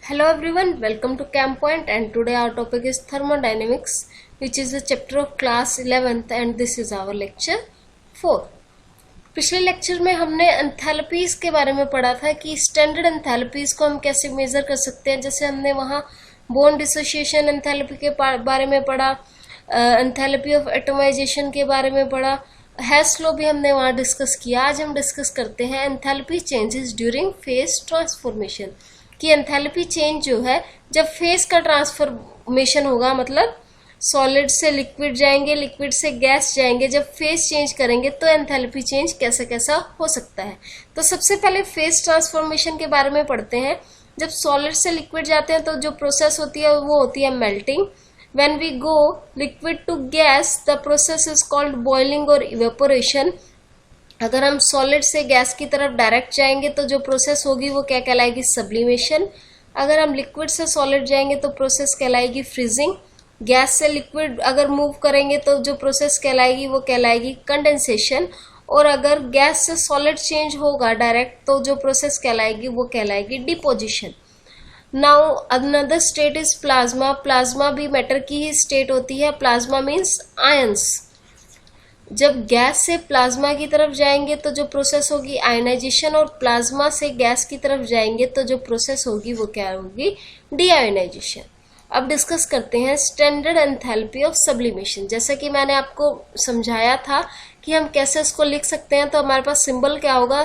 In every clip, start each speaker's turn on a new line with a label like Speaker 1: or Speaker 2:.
Speaker 1: Hello everyone, welcome to Camp Point, and today our topic is thermodynamics, which is a chapter of class 11th, and this is our lecture 4. पिछले lecture में हमने enthalpies के बारे में पढ़ा था कि स्टैंडर्ड एंथैल्पीज को हम कैसे मेजर कर सकते हैं। जैसे हमने वहाँ बोन डिसोसिएशन एंथैल्पी के बारे में पढ़ा, एंथैल्पी ऑफ एटमाइजेशन के बारे में पढ़ा, हेस लॉ भी हमने वहाँ डिस्कस किया। आज हम डिस्कस करते हैं enthalpy changes during phase transformation, कि एंथैल्पी चेंज जो है जब फेज का ट्रांसफॉर्मेशन होगा, मतलब सॉलिड से लिक्विड जाएंगे, लिक्विड से गैस जाएंगे, जब फेज चेंज करेंगे तो एंथैल्पी चेंज कैसा कैसा हो सकता है। तो सबसे पहले फेज ट्रांसफॉर्मेशन के बारे में पढ़ते हैं। जब सॉलिड से लिक्विड जाते हैं तो जो प्रोसेस होती है वो होती है melting. When we go liquid to gas the process is called boiling और इवेपोरेशन। अगर हम सॉलिड से गैस की तरफ डायरेक्ट जाएंगे तो जो प्रोसेस होगी वो क्या कहलाएगी? सब्लिमेशन। अगर हम लिक्विड से सॉलिड जाएंगे तो प्रोसेस कहलाएगी फ्रीजिंग। गैस से लिक्विड अगर मूव करेंगे तो जो प्रोसेस कहलाएगी वो कहलाएगी कंडेंसेशन। और अगर गैस से सॉलिड चेंज होगा डायरेक्ट तो जो प्रोसेस कहलाएगी वो कहलाएगी deposition. Now another state is plasma. Plasma भी मैटर की ही स्टेट होती है। Plasma means ions. जब गैस से प्लाज्मा की तरफ जाएंगे तो जो प्रोसेस होगी आयनाइजेशन, और प्लाज्मा से गैस की तरफ जाएंगे तो जो प्रोसेस होगी वो क्या होगी? डीआयोनाइजेशन। अब डिस्कस करते हैं स्टैंडर्ड एंथैल्पी ऑफ सब्लिमेशन। जैसा कि मैंने आपको समझाया था कि हम कैसे इसको लिख सकते हैं, तो हमारे पास सिंबल क्या होगा?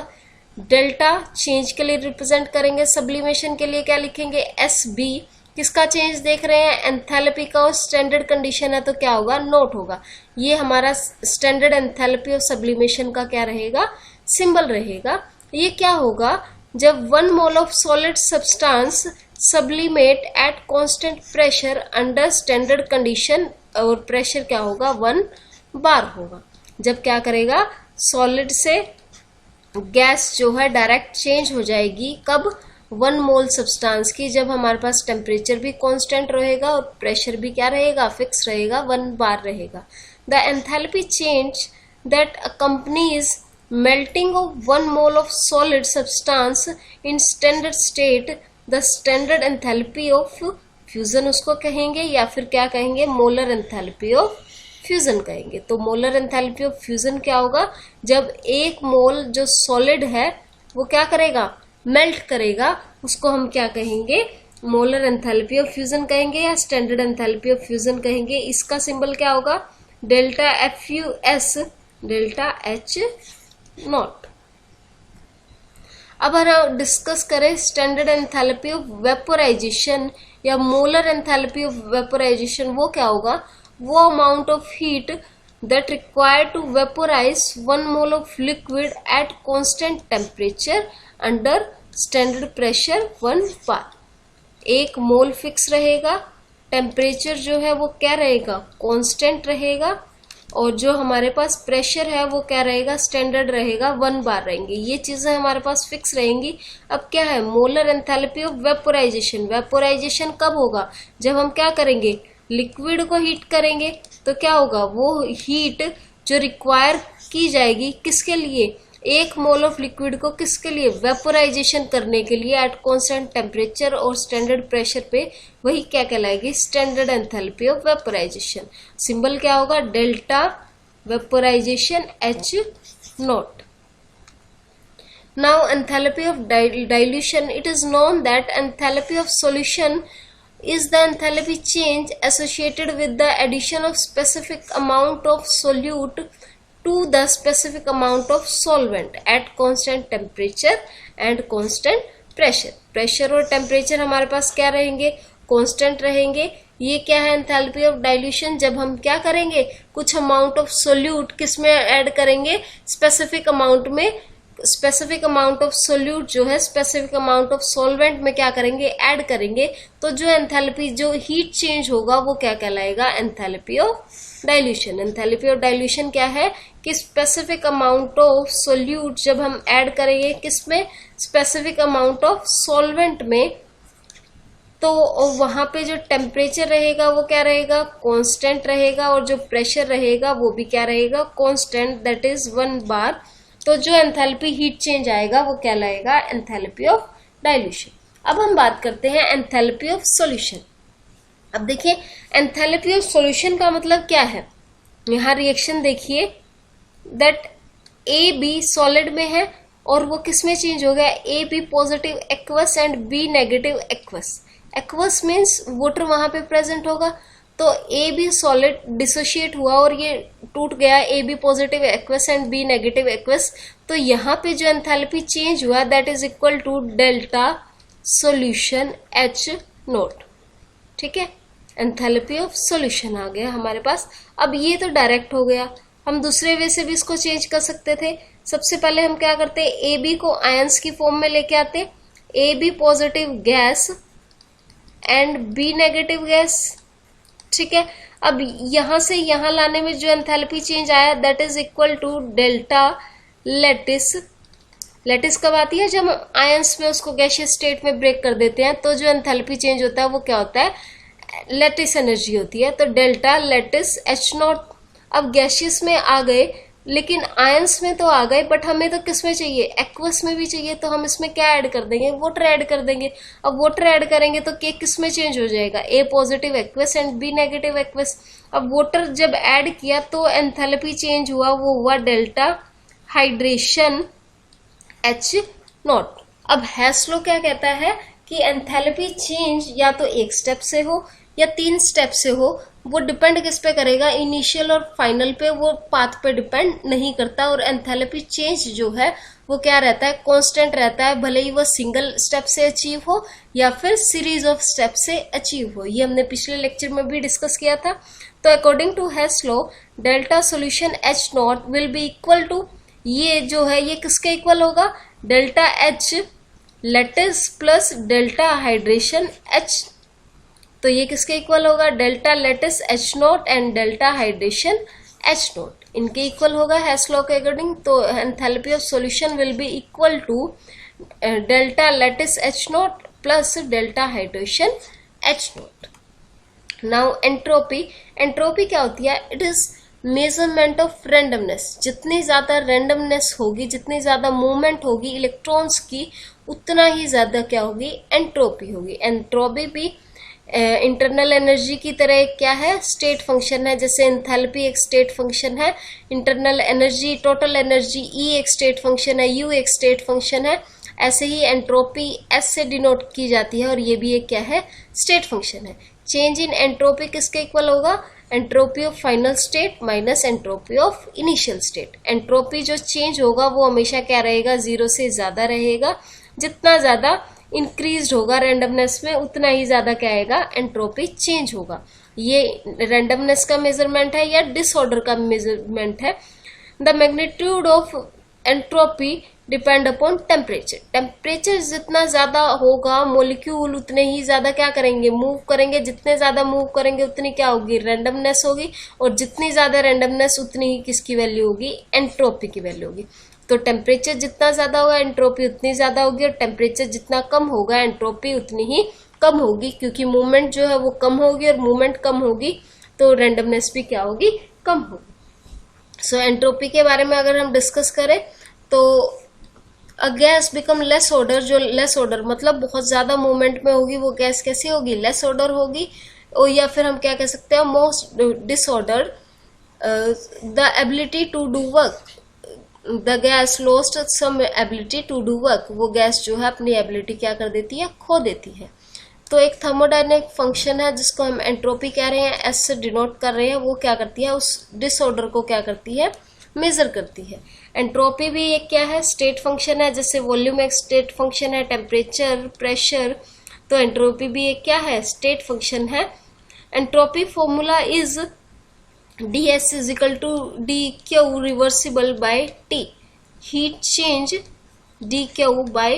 Speaker 1: डेल्टा चेंज के लिए रिप्रेजेंट करेंगे, सब्लिमेशन के लिए क्या लिखेंगे? S B. किसका चेंज देख रहे हैं? एंथैल्पी का। और स्टैंडर्ड कंडीशन है तो क्या होगा? नोट होगा। ये हमारा स्टैंडर्ड एंथैल्पी ऑफ सब्लिमेशन का क्या रहेगा? सिंबल रहेगा। ये क्या होगा? जब 1 mole of solid substance sublimate at constant pressure under standard condition, और प्रेशर क्या होगा? 1 बार होगा। जब क्या करेगा? सॉलिड से गैस जो है डायरेक्ट चेंज हो जाएगी। कब? 1 मोल सब्सटेंस की, जब हमारे पास टेम्परेचर भी कांस्टेंट रहेगा और प्रेशर भी क्या रहेगा? फिक्स रहेगा, 1 बार रहेगा। The enthalpy change that accompanies melting of 1 mole of solid substance in standard state, the standard enthalpy of fusion उसको कहेंगे, या फिर क्या कहेंगे? मोलर एंथैल्पी ऑफ फ्यूजन कहेंगे। तो मोलर एंथैल्पी ऑफ फ्यूजन क्या होगा? जब 1 मोल जो सॉलिड है वो क्या करेगा? मेल्ट करेगा, उसको हम क्या कहेंगे? मोलर एंथैल्पी ऑफ फ्यूजन कहेंगे या स्टैंडर्ड एंथैल्पी ऑफ फ्यूजन कहेंगे। इसका सिंबल क्या होगा? Delta F U S, delta H not. अब हम डिस्कस करें स्टैंडर्ड एंथैल्पी ऑफ वेपोराइजेशन या मोलर एंथैल्पी ऑफ वेपोराइजेशन। वो क्या होगा? वो amount of heat that required to vaporize 1 mole of liquid at constant temperature under standard pressure 1 bar। 1 mole fix रहेगा, temperature जो है वो क्या रहेगा? कांस्टेंट रहेगा, और जो हमारे पास प्रेशर है वो क्या रहेगा? स्टैंडर्ड रहेगा, 1 बार रहेंगे। ये चीजें हमारे पास फिक्स रहेंगी। अब क्या है? Molar enthalpy of vaporisation. Vaporisation कब होगा? जब हम क्या करेंगे? लिक्विड को हीट करेंगे। तो क्या होगा? वो हीट जो रिक्वायर की जाएगी किसके लिए? 1 मोल ऑफ लिक्विड को किसके लिए? वेपोराइजेशन करने के लिए एट कांस्टेंट टेम्परेचर और स्टैंडर्ड प्रेशर पे। वही क्या कहलाएगी? Standard enthalpy of vaporisation. Symbol क्या होगा? Delta vaporisation H naught. Now enthalpy of dilution. It is known that enthalpy of solution is the enthalpy change associated with the addition of specific amount of solute to the specific amount of solvent at constant temperature and constant pressure। Pressure और temperature हमारे पास क्या रहेंगे? Constant रहेंगे। ये क्या है? Enthalpy of dilution. जब हम क्या करेंगे? कुछ अमाउंट ऑफ सोल्यूट किस में ऐड करेंगे? स्पेसिफिक अमाउंट में। स्पेसिफिक अमाउंट ऑफ सोल्यूट जो है स्पेसिफिक अमाउंट ऑफ सॉल्वेंट में क्या करेंगे? ऐड करेंगे। तो जो एंथैल्पी, जो हीट चेंज होगा वो क्या कहलाएगा? Enthalpy of dilution. Enthalpy of dilution क्या है? कि स्पेसिफिक अमाउंट ऑफ सोल्यूट जब हम ऐड करेंगे किसमें? स्पेसिफिक अमाउंट ऑफ सॉल्वेंट में, तो वहां पे जो टेम्परेचर रहेगा वो क्या रहेगा? कांस्टेंट रहेगा, और जो प्रेशर रहेगा वो भी क्या रहेगा? कांस्टेंट, दैट इज 1 बार। तो जो एंथैल्पी हीट चेंज आएगा वो क्या लाएगा? Enthalpy of dilution. अब हम बात करते हैं एंथैल्पी ऑफ सॉल्यूशन। अब देखिए एंथैल्पी ऑफ सॉल्यूशन का मतलब क्या है। यहाँ रिएक्शन देखिए दैट ए बी सॉलिड में है और वो किस में चेंज हो गया, A B positive aqueous and B negative aqueous. Aqueous means water वहां पे प्रेजेंट होगा, तो ए बी सॉलिड डिसोशिएट हुआ और ये टूट गया, A B positive aqueous and B negative aqueous. तो यहाँ पे जो एंथैल्पी चेंज हुआ that is equal to delta solution H naught. ठीक है, एंथैल्पी ऑफ सॉल्यूशन आ गया हमारे पास। अब ये तो डायरेक्ट हो गया, हम दूसरे वे से भी इसको चेंज कर सकते थे। सबसे पहले हम क्या करते, ए बी को आयंस की फॉर्म में लेके आते, A B positive gas and B negative gas. ठीक है, अब यहां से यहां लाने में जो एंथैल्पी चेंज आया that is equal to delta lattice. Lattice कब आती है, जब हम आयंस में उसको गैसियस स्टेट में ब्रेक कर देते हैं, तो जो एंथैल्पी चेंज होता है वो क्या होता है, लैटिस एनर्जी होती है। तो डेल्टा लैटिस H नॉट। अब गैसियस में आ गए लेकिन आयंस में तो आ गए, बट हमें तो किस में चाहिए, एक्वस में भी चाहिए, तो हम इसमें क्या ऐड कर देंगे, वाटर ऐड कर देंगे। अब वाटर ऐड करेंगे तो के किस में चेंज हो जाएगा, A positive aqueous and B negative aqueous. अब वाटर जब ऐड किया तो एंथैल्पी चेंज हुआ, वो हुआ डेल्टा हाइड्रेशन H नॉट। अब हेस लॉ क्या कहता है कि एंथैल्पी चेंज या तो एक स्टेप से हो या 3 स्टेप से हो, वो डिपेंड किस पे करेगा, इनिशियल और फाइनल पे, वो पाथ पे डिपेंड नहीं करता। और एंथैल्पी चेंज जो है वो क्या रहता है, कांस्टेंट रहता है, भले ही वो सिंगल स्टेप से अचीव हो या फिर सीरीज ऑफ स्टेप से अचीव हो। ये हमने पिछले लेक्चर में भी डिस्कस किया था। तो according to Hess law delta solution H naught will be equal to, ये जो है ये किसके इक्वल होगा, delta H lattice plus delta hydration H। तो ये किसके इक्वल होगा, delta lattice H naught and delta hydration H naught, इनके इक्वल होगा हेस लॉ के अकॉर्डिंग। तो enthalpy of solution will be equal to delta lattice H naught plus delta hydration H naught. Now entropy, entropy क्या होती है, it is measurement of randomness. जितनी ज्यादा randomness होगी, जितनी ज्यादा मूवमेंट होगी इलेक्ट्रॉन्स की, उतना ही ज्यादा क्या होगी, एंट्रोपी होगी। एंट्रोपी भी इंटरनल एनर्जी की तरह क्या है, स्टेट फंक्शन है। जैसे एंथैल्पी एक स्टेट फंक्शन है, internal energy, total energy E एक स्टेट फंक्शन है, U एक स्टेट फंक्शन है। ऐसे ही एंट्रोपी S से डिनोट की जाती है और ये भी एक क्या है, स्टेट फंक्शन है। चेंज इन एंट्रोपी किसके इक्वल होगा, entropy of final state minus entropy of initial state. Entropy जो चेंज होगा वो हमेशा क्या रहेगा, 0 से ज्यादा रहेगा। जितना ज्यादा इंक्रीज होगा रैंडमनेस में, उतना ही ज्यादा क्या आएगा, एंट्रोपी चेंज होगा। ये रैंडमनेस का मेजरमेंट है या डिसऑर्डर का मेजरमेंट है। The magnitude of entropy depend upon temperature. Temperature जितना ज्यादा होगा मॉलिक्यूल उतने ही ज्यादा क्या करेंगे, मूव करेंगे। जितने ज्यादा मूव करेंगे उतनी क्या होगी, रैंडमनेस होगी। और जितनी ज्यादा रैंडमनेस उतनी ही किसकी वैल्यू होगी, एंट्रोपी की वैल्यू होगी। तो टेम्परेचर जितना ज्यादा होगा एंट्रोपी उतनी ज्यादा होगी, और टेम्परेचर जितना कम होगा एंट्रोपी उतनी ही कम होगी, क्योंकि मूवमेंट जो है वो कम होगी, और मूवमेंट कम होगी तो रैंडमनेस भी क्या होगी, कम होगी। सो एंट्रोपी के बारे में अगर हम डिस्कस करें तो a gas become less order, जो लेस ऑर्डर मतलब बहुत ज्यादा मूवमेंट में होगी, वो गैस कैसी होगी, लेस ऑर्डर होगी। और या फिर हम क्या कह सकते हैं, most disorder the ability to do work, the gas lost some ability to do work. वो गैस जो है अपनी एबिलिटी क्या कर देती है, खो देती है। तो एक थर्मोडायनेमिक फंक्शन है जिसको हम एंट्रोपी कह रहे हैं, एस से डिनोट कर रहे हैं, वो क्या करती है, उस डिसऑर्डर को क्या करती है, मेजर करती है। एंट्रोपी भी एक क्या है, स्टेट फंक्शन है। जैसे वॉल्यूम एक स्टेट फंक्शन है, टेम्परेचर, प्रेशर, तो एंट्रोपी भी एक क्या है, स्टेट फंक्शन है। Entropy formula is ds is equal to dq reversible by t, heat change dq by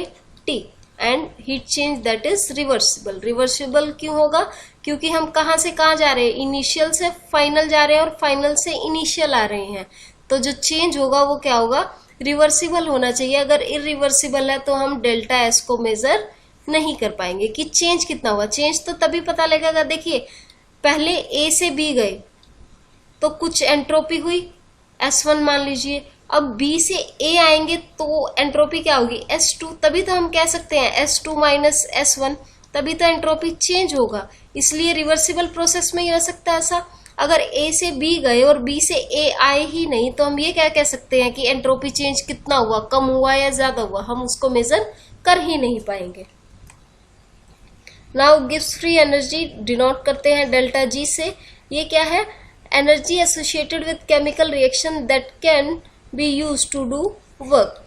Speaker 1: t and heat change that is reversible। Reversible क्यों होगा, क्योंकि हम कहाँ से कहाँ जा रहे हैं, इनिशियल से फाइनल जा रहे हैं और फाइनल से इनिशियल आ रहे हैं। तो जो चेंज होगा वो क्या होगा, रिवर्सिबल होना चाहिए। अगर इरिवर्सिबल है तो हम डेल्टा एस को मेजर नहीं कर पाएंगे कि चेंज कितना हुआ। चेंज तो तभी पता लगेगा, देखिए पहले ए से बी गए तो कुछ एंट्रोपी हुई, S1 मान लीजिए। अब बी से ए आएंगे तो एंट्रोपी क्या होगी, S2, तभी तो हम कह सकते हैं S2 माइनस S1, तभी तो एंट्रोपी चेंज होगा। इसलिए रिवर्सिबल प्रोसेस में ही हो सकता है ऐसा। अगर ए से बी गए और बी से ए आए ही नहीं तो हम ये क्या कह सकते हैं कि एंट्रोपी चेंज कितना हुआ, कम हुआ या ज्यादा हुआ, हम उसको मेजर कर ही नहीं पाएंगे। नाउ गिव्स फ्री एनर्जी डिनोट करते हैं डेल्टा जी से। ये क्या है, energy associated with chemical reaction that can be use to do work.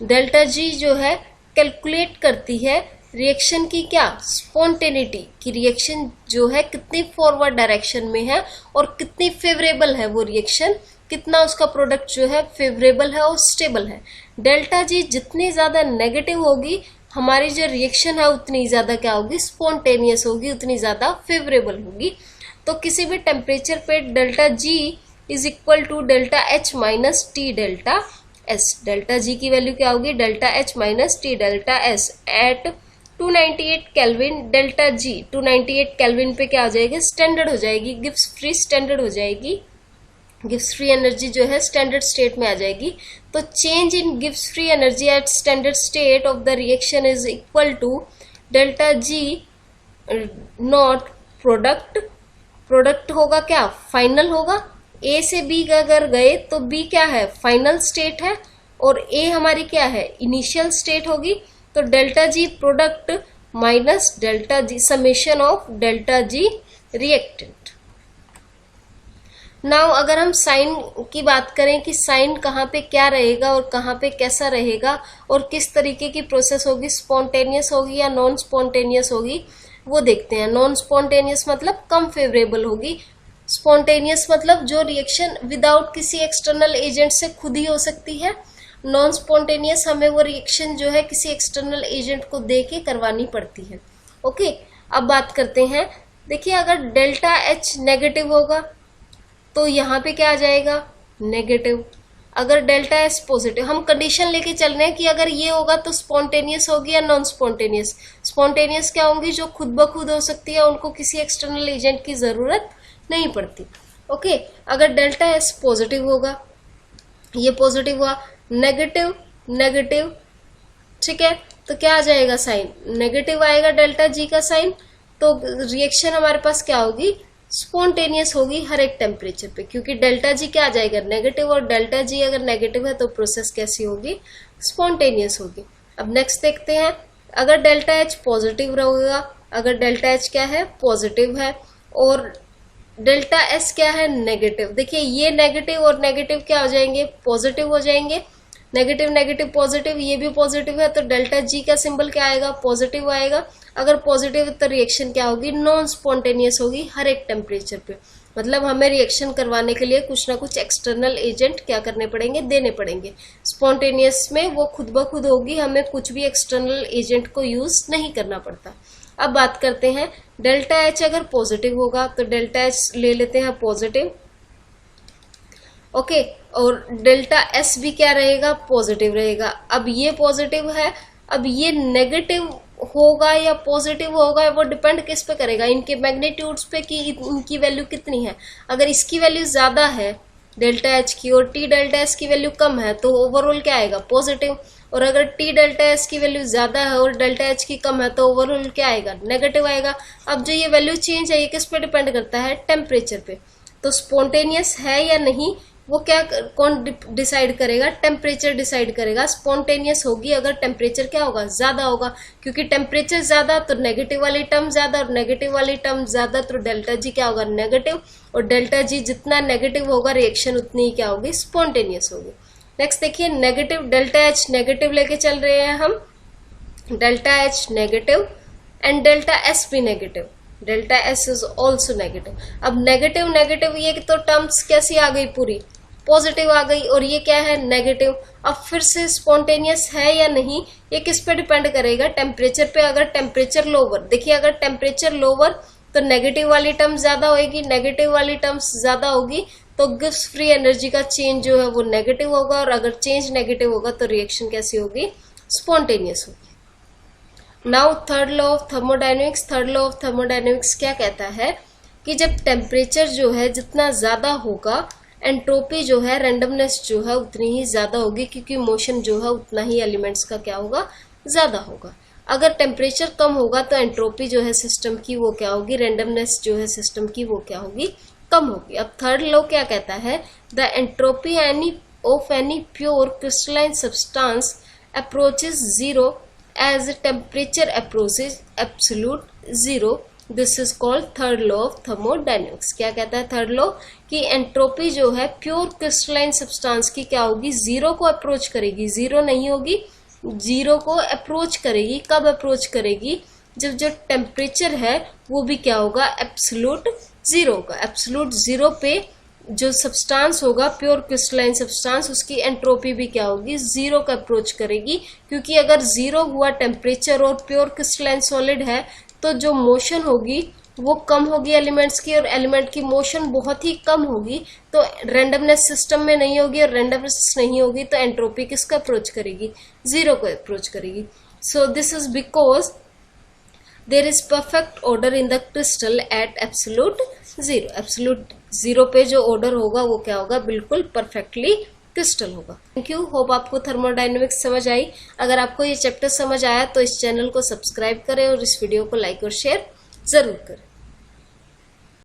Speaker 1: Delta G जो है कैलकुलेट करती है रिएक्शन की क्या, स्पॉन्टेनिटी की, रिएक्शन जो है कितनी फॉरवर्ड डायरेक्शन में है और कितनी फेवरेबल है वो रिएक्शन, कितना उसका प्रोडक्ट जो है फेवरेबल है और स्टेबल है। डेल्टा जी जितनी ज्यादा नेगेटिव होगी हमारी जो रिएक्शन है उतनी ज्यादा क्या होगी, स्पॉन्टेनियस होगी, उतनी ज्यादा फेवरेबल होगी। तो किसी भी टेम्परेचर पे delta G is equal to delta H minus T delta S. Delta G की वैल्यू क्या होगी, delta H minus T delta S at 298 kelvin. Delta G 298 kelvin पे क्या आ जाएगी, स्टैंडर्ड हो जाएगी, गिब्स फ्री स्टैंडर्ड हो जाएगी। गिब्स फ्री एनर्जी जो है स्टैंडर्ड स्टेट में आ जाएगी। तो change in Gibbs free energy at standard state of the reaction is equal to delta G naught product. Product होगा क्या, फाइनल होगा। ए से बी अगर गए तो बी क्या है, फाइनल स्टेट है, और ए हमारी क्या है, इनिशियल स्टेट होगी। तो delta G product minus delta G summation of delta G reactant. Now अगर हम साइन की बात करें कि साइन कहाँ पे क्या रहेगा और कहाँ पे कैसा रहेगा और किस तरीके की प्रोसेस होगी, स्पॉन्टेनियस होगी या नॉन स्पॉन्टेनियस होगी, वो देखते हैं। नॉन स्पॉन्टेनियस मतलब कम फेवरेबल होगी, स्पॉन्टेनियस मतलब जो रिएक्शन विदाउट किसी एक्सटर्नल एजेंट से खुद ही हो सकती है। नॉन स्पॉन्टेनियस हमें वो रिएक्शन जो है किसी एक्सटर्नल एजेंट को दे के करवानी पड़ती है। ओके, अब बात करते हैं। देखिए अगर डेल्टा एच नेगेटिव होगा तो यहाँ पे क्या आ जाएगा, नेगेटिव। अगर डेल्टा एस पॉजिटिव, हम कंडीशन लेके चल रहे हैं कि अगर ये होगा तो स्पॉन्टेनियस होगी या नॉन स्पॉन्टेनियस। स्पॉन्टेनियस क्या होंगी, जो खुद ब खुद हो सकती है, उनको किसी एक्सटर्नल एजेंट की जरूरत नहीं पड़ती। ओके, अगर डेल्टा एस पॉजिटिव होगा, ये पॉजिटिव हुआ, नेगेटिव नेगेटिव, ठीक है, तो क्या आ जाएगा, साइन नेगेटिव आएगा डेल्टा जी का साइन। तो रिएक्शन हमारे पास क्या होगी, स्पॉन्टेनियस होगी हर एक टेम्परेचर पे, क्योंकि डेल्टा जी क्या आ जाएगा, नेगेटिव, और डेल्टा जी अगर नेगेटिव है तो प्रोसेस कैसी होगी, स्पॉन्टेनियस होगी। अब नेक्स्ट देखते हैं, अगर डेल्टा एच पॉजिटिव रहेगा, अगर डेल्टा एच क्या है, पॉजिटिव है, और डेल्टा एस क्या है, नेगेटिव। देखिए ये नेगेटिव और नेगेटिव क्या हो जाएंगे, पॉजिटिव हो जाएंगे। नेगेटिव नेगेटिव पॉजिटिव, ये भी पॉजिटिव है, तो डेल्टा जी का सिंबल क्या आएगा, पॉजिटिव आएगा। अगर पॉजिटिव है तो रिएक्शन क्या होगी, नॉन स्पॉन्टेनियस होगी हर एक टेम्परेचर पे। मतलब हमें रिएक्शन करवाने के लिए कुछ ना कुछ एक्सटर्नल एजेंट क्या करने पड़ेंगे, देने पड़ेंगे। स्पॉन्टेनियस में वो खुद ब खुद होगी, हमें कुछ भी एक्सटर्नल एजेंट को यूज नहीं करना पड़ता। अब बात करते हैं, डेल्टा एच अगर पॉजिटिव होगा तो डेल्टा एच ले लेते हैं पॉजिटिव, ओके, और डेल्टा एस भी क्या रहेगा, पॉजिटिव रहेगा। अब ये पॉजिटिव है, अब ये नेगेटिव होगा या पॉजिटिव होगा, वो डिपेंड किस पे करेगा, इनके मैग्नीट्यूड्स पे कि इनकी वैल्यू कितनी है। अगर इसकी वैल्यू ज्यादा है डेल्टा एच की और टी डेल्टा एस की वैल्यू कम है तो ओवरऑल क्या आएगा, पॉजिटिव। और अगर टी डेल्टा एस की वैल्यू ज्यादा है और डेल्टा एच की कम है तो ओवरऑल क्या आएगा, नेगेटिव आएगा। अब जो ये वैल्यू चेंज है ये किस पे डिपेंड करता है, टेम्परेचर पे। तो स्पॉन्टेनियस है या नहीं वो क्या कौन डिसाइड करेगा, टेम्परेचर डिसाइड करेगा। स्पॉन्टेनियस होगी अगर टेम्परेचर क्या होगा, ज्यादा होगा, क्योंकि टेम्परेचर ज्यादा तो नेगेटिव वाली टर्म ज्यादा, और नेगेटिव वाली टर्म ज्यादा तो डेल्टा जी क्या होगा, नेगेटिव, और डेल्टा जी जितना नेगेटिव होगा रिएक्शन उतनी ही क्या होगी, स्पॉन्टेनियस होगी। नेक्स्ट देखिए, नेगेटिव डेल्टा एच नेगेटिव लेके चल रहे हैं हम, delta H negative and delta S भी negative, delta S is also negative. अब नेगेटिव नेगेटिव ये तो टर्म्स कैसी आ गई, पूरी पॉजिटिव आ गई, और ये क्या है, नेगेटिव। अब फिर से स्पॉन्टेनियस है या नहीं ये किस पे डिपेंड करेगा, टेम्परेचर पे। अगर टेम्परेचर लोअर, देखिए अगर टेम्परेचर लोअर तो नेगेटिव वाली टर्म ज्यादा होगी, नेगेटिव वाली टर्म्स ज्यादा होगी तो गिव्स फ्री एनर्जी का चेंज जो है वो नेगेटिव होगा, और अगर चेंज नेगेटिव होगा तो रिएक्शन कैसी होगी, स्पॉन्टेनियस होगी। Now third law of thermodynamics. Third law of thermodynamics क्या कहता है कि जब टेम्परेचर जो है जितना ज्यादा होगा एंट्रोपी जो है, रैंडमनेस जो है उतनी ही ज्यादा होगी, क्योंकि मोशन जो है उतना ही एलिमेंट्स का क्या होगा, ज्यादा होगा। अगर टेम्परेचर कम होगा तो एंट्रोपी जो है सिस्टम की वो क्या होगी, रैंडमनेस जो है सिस्टम की वो क्या होगी, कम होगी। अब थर्ड लॉ क्या कहता है, the entropy of any pure crystalline substance approaches zero as temperature approaches absolute zero. This is called third law of thermodynamics. क्या कहता है थर्ड लॉ, कि एंट्रोपी जो है प्योर क्रिस्टलाइन सब्सटेंस की क्या होगी, जीरो को अप्रोच करेगी, जीरो नहीं होगी, जीरो को अप्रोच करेगी। कब अप्रोच करेगी, जब जो टेम्परेचर है वो भी क्या होगा, एब्सोल्यूट जीरो होगा। एब्सोल्यूट जीरो पे जो सब्सटेंस होगा प्योर क्रिस्टलाइन सब्सटेंस, उसकी एंट्रोपी भी क्या होगी, जीरो का अप्रोच करेगी। क्योंकि अगर जीरो हुआ टेम्परेचर और प्योर क्रिस्टलाइन सॉलिड है तो जो मोशन होगी वो कम होगी एलिमेंट्स की, और एलिमेंट की मोशन बहुत ही कम होगी, तो रैंडमनेस सिस्टम में नहीं होगी, और रैंडमनेस नहीं होगी तो एंट्रोपी किसको अप्रोच करेगी, जीरो को अप्रोच करेगी। So this is because there is perfect order in the crystal at absolute zero. Absolute zero पे जो ऑर्डर होगा वो क्या होगा, बिल्कुल परफेक्टली क्रिस्टल होगा। थैंक यू, होप आपको थर्मोडायनेमिक्स समझ आई। अगर आपको ये चैप्टर समझ आया तो इस चैनल को सब्सक्राइब करें और इस वीडियो को लाइक और शेयर जरूर करें।